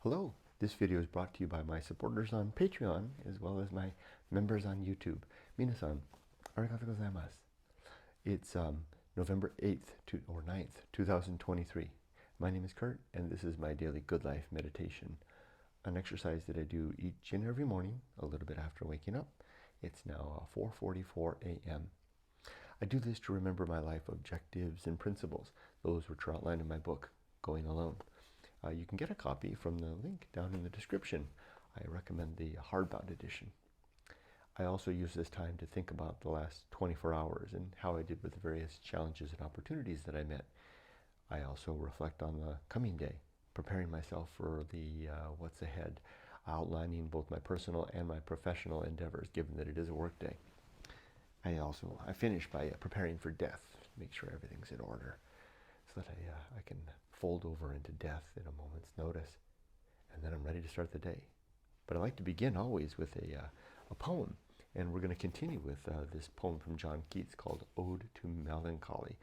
Hello, this video is brought to you by my supporters on Patreon as well as my members on YouTube. Minasan, arigatou gozaimasu. It's November 8th or 9th, 2023. My name is Kurt and this is my daily Good Life meditation. An exercise that I do each and every morning, a little bit after waking up. It's now 4:44 a.m. I do this to remember my life objectives and principles, those which are outlined in my book, Going Alone. You can get a copy from the link down in the description. I recommend the hardbound edition. I also use this time to think about the last 24 hours and how I did with the various challenges and opportunities that I met. I also reflect on the coming day, preparing myself for the what's ahead, outlining both my personal and my professional endeavors, given that it is a work day. I finish by preparing for death, make sure everything's in order, so that I can fold over into death in a moment's notice, and then I'm ready to start the day. But I like to begin always with a poem, and we're going to continue with this poem from John Keats called Ode to Melancholy.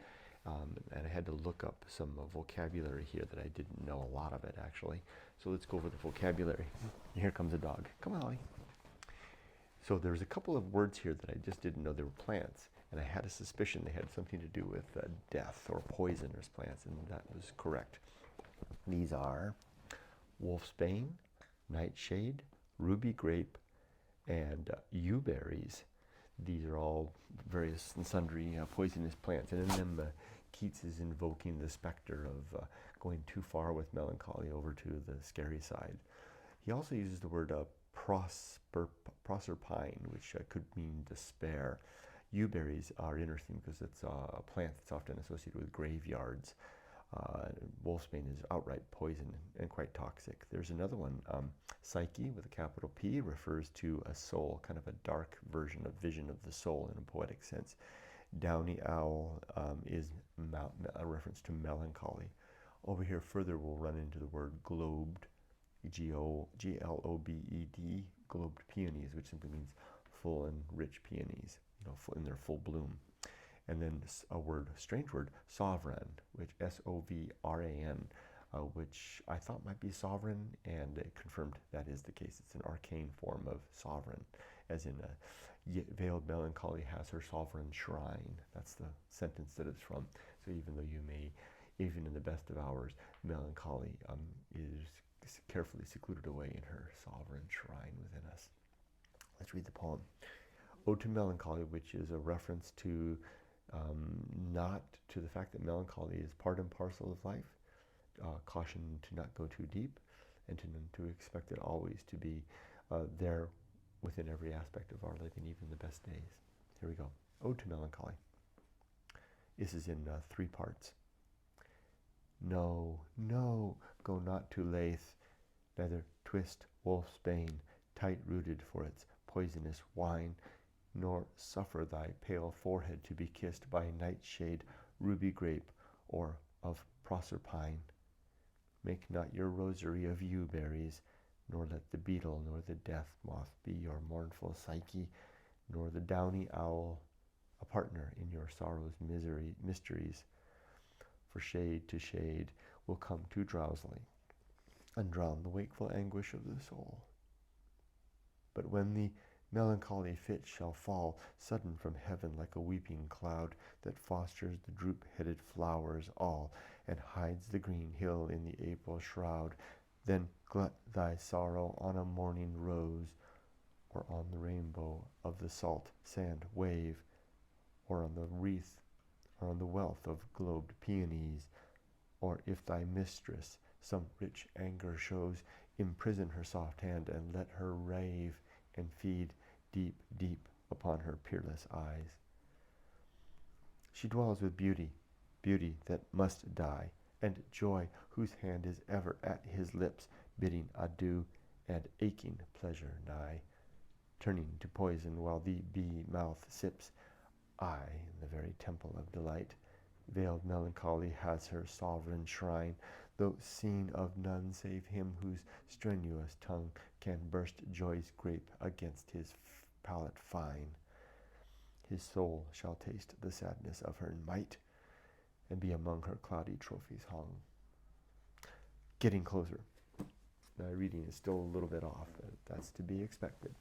And I had to look up some vocabulary here that I didn't know a lot of it, actually. So let's go over the vocabulary. And here comes a dog. Come on, Ollie. So there's a couple of words here that I just didn't know they were plants, and I had a suspicion they had something to do with death or poisonous plants, and that was correct. These are wolfsbane, nightshade, ruby grape, and yewberries. These are all various and sundry poisonous plants, and in them Keats is invoking the specter of going too far with melancholy over to the scary side. He also uses the word proserpine, which could mean despair. Yewberries are interesting because it's a plant that's often associated with graveyards. Wolfsbane is outright poison and quite toxic. There's another one, Psyche with a capital P, refers to a soul, kind of a dark version of vision of the soul in a poetic sense. Downy owl is a reference to melancholy. Over here further we'll run into the word globed, Globed, globed peonies, which simply means full and rich peonies, in their full bloom. And then a strange word, sovereign, which S-O-V-R-A-N, which I thought might be sovereign, and it confirmed that is the case. It's an arcane form of sovereign, as in veiled melancholy has her sovereign shrine. That's the sentence that it's from. So even though you may, even in the best of hours, melancholy is carefully secluded away in her sovereign shrine within us. Let's read the poem. Ode to Melancholy, which is a reference to not to the fact that melancholy is part and parcel of life, caution to not go too deep, and to expect it always to be there within every aspect of our living, even the best days. Here we go. Ode to Melancholy. This is in 3 parts. No, no, go not too lathe, neither twist wolfsbane, tight-rooted for its poisonous wine, nor suffer thy pale forehead to be kissed by nightshade, ruby grape, or of proserpine. Make not your rosary of yewberries, nor let the beetle nor the death moth be your mournful Psyche, nor the downy owl a partner in your sorrow's mysteries. For shade to shade will come too drowsily, and drown the wakeful anguish of the soul. But when the melancholy fit shall fall sudden from heaven like a weeping cloud that fosters the droop-headed flowers all, and hides the green hill in the April shroud, then glut thy sorrow on a morning rose, or on the rainbow of the salt sand wave, or on the wreath, or on the wealth of globed peonies. Or if thy mistress some rich anger shows, imprison her soft hand, and let her rave and feed deep, deep upon her peerless eyes. She dwells with beauty, beauty that must die, and joy whose hand is ever at his lips, bidding adieu and aching pleasure nigh, turning to poison while the bee mouth sips. I, in the very temple of delight, veiled melancholy has her sovereign shrine, though seen of none save him whose strenuous tongue can burst joy's grape against his palate fine. His soul shall taste the sadness of her might, and be among her cloudy trophies hung. Getting closer. My reading is still a little bit off. That's to be expected.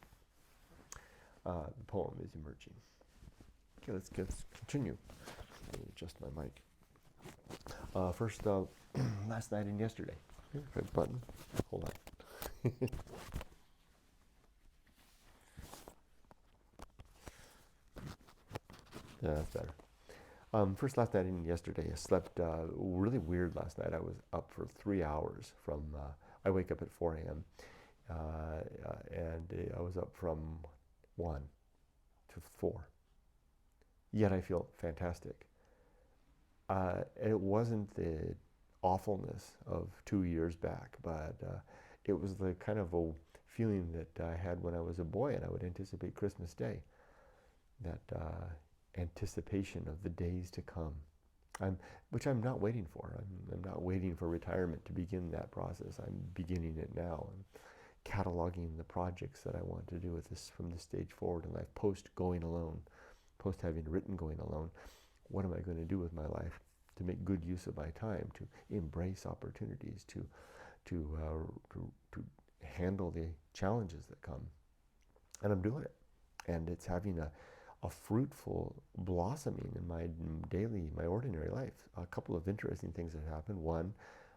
The poem is emerging. Okay, let's continue. Let me adjust my mic. First, last night and yesterday. Here, right button. Hold on. Yeah, that's better. First, last night and yesterday, I slept really weird last night. I was up for 3 hours from, I wake up at 4 a.m. And I was up from 1 to 4. Yet I feel fantastic. It wasn't the awfulness of 2 years back, but it was the kind of a feeling that I had when I was a boy and I would anticipate Christmas Day. That anticipation of the days to come, which I'm not waiting for. I'm not waiting for retirement to begin that process. I'm beginning it now. I'm cataloging the projects that I want to do with this from this stage forward in life, post going alone, post having written going alone. What am I going to do with my life to make good use of my time, to embrace opportunities, to handle the challenges that come? And I'm doing it. And it's having a fruitful blossoming in my ordinary life. A couple of interesting things have happened. One,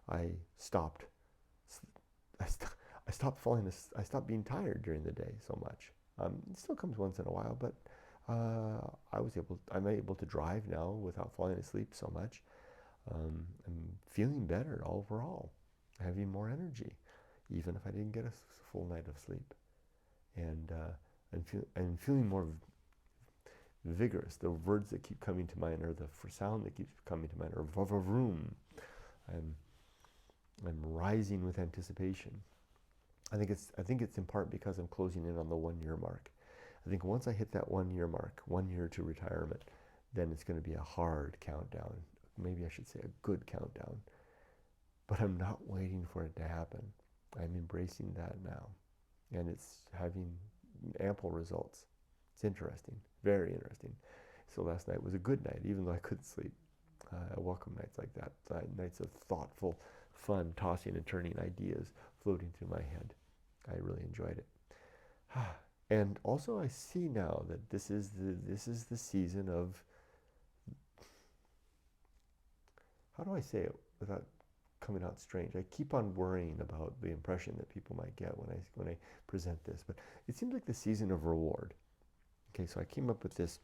I stopped being tired during the day so much. It still comes once in a while, but I'm able to drive now without falling asleep so much. I'm feeling better overall, having more energy, even if I didn't get a full night of sleep. And I'm feeling more vigorous. The words that keep coming to mind, or the sound that keeps coming to mind, are vroom. I'm rising with anticipation. I think it's in part because I'm closing in on the 1 year mark. I think once I hit that 1 year mark, 1 year to retirement, then it's going to be a hard countdown. Maybe I should say a good countdown. But I'm not waiting for it to happen. I'm embracing that now. And it's having ample results. It's interesting, very interesting. So last night was a good night, even though I couldn't sleep. I welcome nights like that, nights of thoughtful, fun, tossing and turning ideas floating through my head. I really enjoyed it. And also I see now that this is the season of, how do I say it without coming out strange? I keep on worrying about the impression that people might get when I present this, but it seems like the season of reward. Okay, so I came up with this.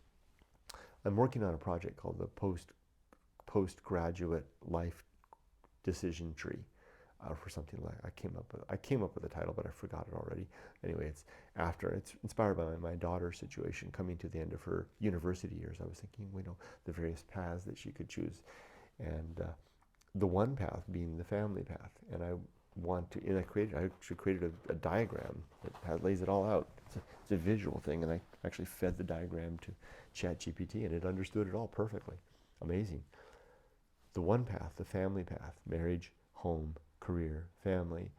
I'm working on a project called the postgraduate life decision tree, for something like I came up with a title, but I forgot it already. Anyway, it's inspired by my daughter's situation coming to the end of her university years. I was thinking, the various paths that she could choose, and the one path being the family path. And I actually created a diagram that lays it all out. It's a visual thing, and I actually fed the diagram to ChatGPT, and it understood it all perfectly. Amazing. The one path, the family path, marriage, home, career, family,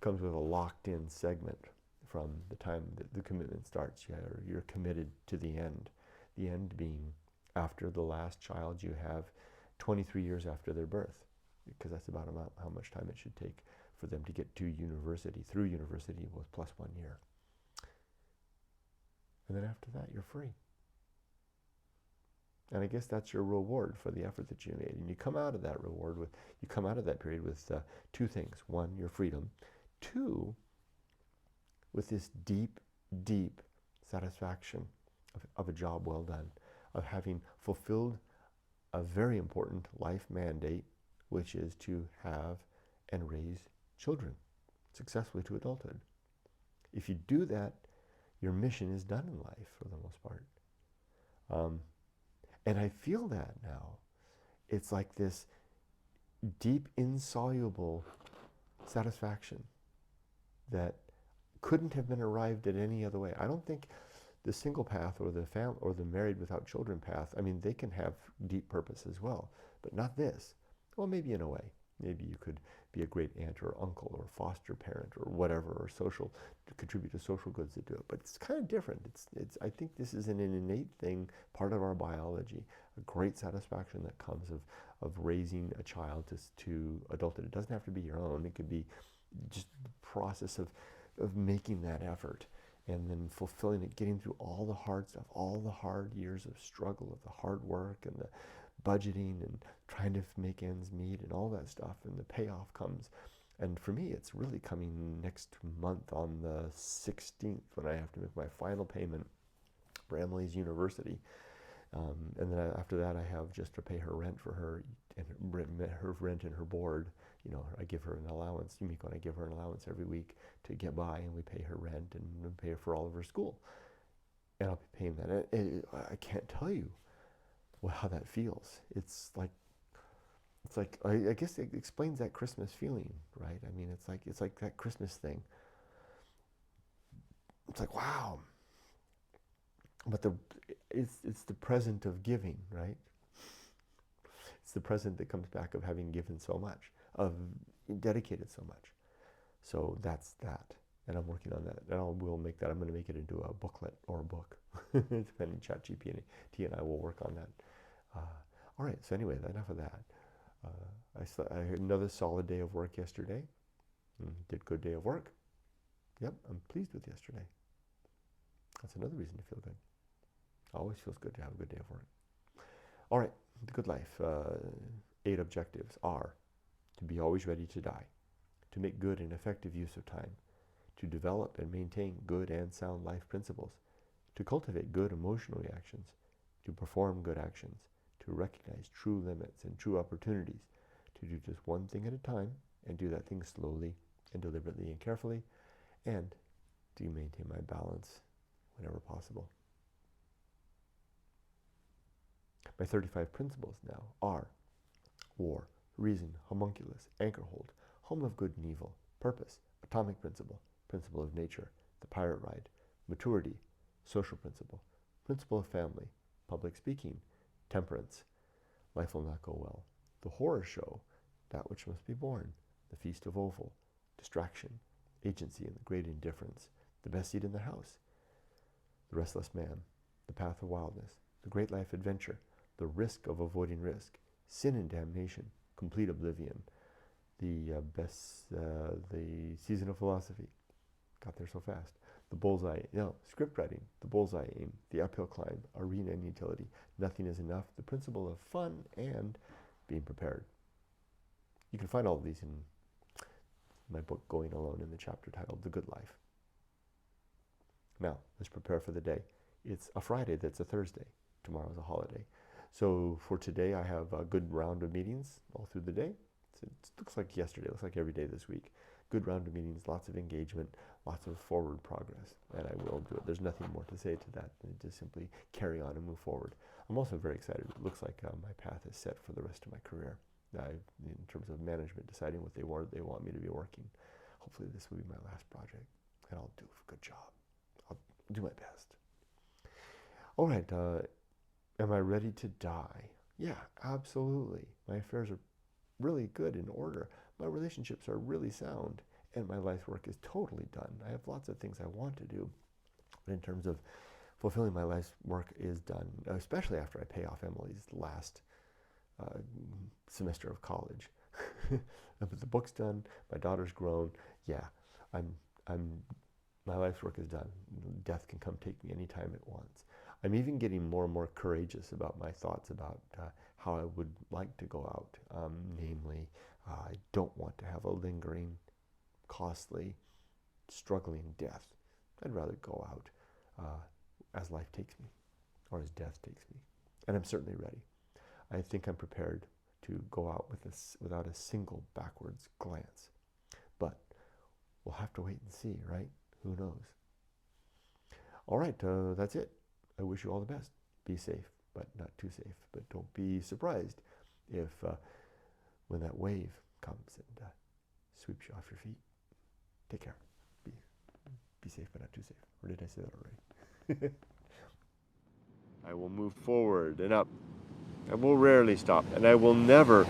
comes with a locked-in segment from the time that the commitment starts. You're committed to the end. The end being after the last child you have, 23 years after their birth, because that's about how much time it should take for them to get to university, through university with plus 1 year. And then after that, you're free. And I guess that's your reward for the effort that you made. And you come out of that period with 2 things. 1, your freedom. 2, with this deep, deep satisfaction of a job well done, of having fulfilled a very important life mandate, which is to have and raise children successfully to adulthood. If you do that, your mission is done in life for the most part. And I feel that now. It's like this deep, insoluble satisfaction that couldn't have been arrived at any other way. I don't think the single path or the married without children path, they can have deep purpose as well, but not this. Well, maybe in a way. Maybe you could be a great aunt or uncle or foster parent or whatever, or to contribute to social goods that do it. But it's kind of different. I think this is an innate thing, part of our biology, a great satisfaction that comes of raising a child to adulthood. It doesn't have to be your own. It could be just the process of making that effort and then fulfilling it, getting through all the hard stuff, all the hard years of struggle, of the hard work and the budgeting and trying to make ends meet and all that stuff, and the payoff comes. And for me, it's really coming next month on the 16th when I have to make my final payment for Emily's university. And then after that, I have just to pay her rent for her, and her rent and her board. You know, I give her an allowance. Yumiko and I give her an allowance every week to get by, and we pay her rent and pay for all of her school. And I'll be paying that. I can't tell you how that feels. It's like I guess it explains that Christmas feeling, right? I mean, it's like that Christmas thing. It's like, wow. But it's the present of giving, right? It's the present that comes back of having given so much, of dedicated so much. So that's that, and I'm working on that. And we'll make that. I'm going to make it into a booklet or a book, depending. ChatGPT and I will work on that. All right. So anyway, enough of that. I had another solid day of work yesterday. Did good day of work. Yep, I'm pleased with yesterday. That's another reason to feel good. Always feels good to have a good day of work. All right, the good life. 8 objectives are to be always ready to die, to make good and effective use of time, to develop and maintain good and sound life principles, to cultivate good emotional reactions, to perform good actions, to recognize true limits and true opportunities, to do just one thing at a time and do that thing slowly and deliberately and carefully, and to maintain my balance whenever possible. My 35 principles now are war, reason, homunculus, anchor hold, home of good and evil, purpose, atomic principle, principle of nature, the pirate ride, maturity, social principle, principle of family, public speaking, temperance, life will not go well, the horror show, that which must be born, the feast of offal, distraction, agency and the great indifference, the best seat in the house, the restless man, the path of wildness, the great life adventure, the risk of avoiding risk, sin and damnation, complete oblivion, the season of philosophy, got there so fast, the bullseye, script writing, the bullseye aim, the uphill climb, arena and utility, nothing is enough, the principle of fun, and being prepared. You can find all of these in my book, Going Alone, in the chapter titled The Good Life. Now, let's prepare for the day. It's a Friday that's a Thursday. Tomorrow's a holiday. So for today, I have a good round of meetings all through the day. It looks like yesterday, it looks like every day this week. Good round of meetings, lots of engagement, lots of forward progress, and I will do it. There's nothing more to say to that than just simply carry on and move forward. I'm also very excited. It looks like my path is set for the rest of my career. In terms of management, deciding what they want me to be working. Hopefully this will be my last project, and I'll do a good job. I'll do my best. All right, am I ready to die? Yeah, absolutely. My affairs are really good, in order. My relationships are really sound, and my life work is totally done. I have lots of things I want to do, but in terms of fulfilling my life's work is done, especially after I pay off Emily's last semester of college. But the book's done, my daughter's grown. Yeah, my life's work is done. Death can come take me anytime it wants. I'm even getting more and more courageous about my thoughts about how I would like to go out. Namely, I don't want to have a lingering, costly, struggling death. I'd rather go out as life takes me, or as death takes me. And I'm certainly ready. I think I'm prepared to go out without a single backwards glance. But we'll have to wait and see, right? Who knows? All right, that's it. I wish you all the best. Be safe, but not too safe. But don't be surprised if when that wave comes and sweeps you off your feet. Take care. Be safe, but not too safe. Or did I say that already? I will move forward and up. I will rarely stop, and I will never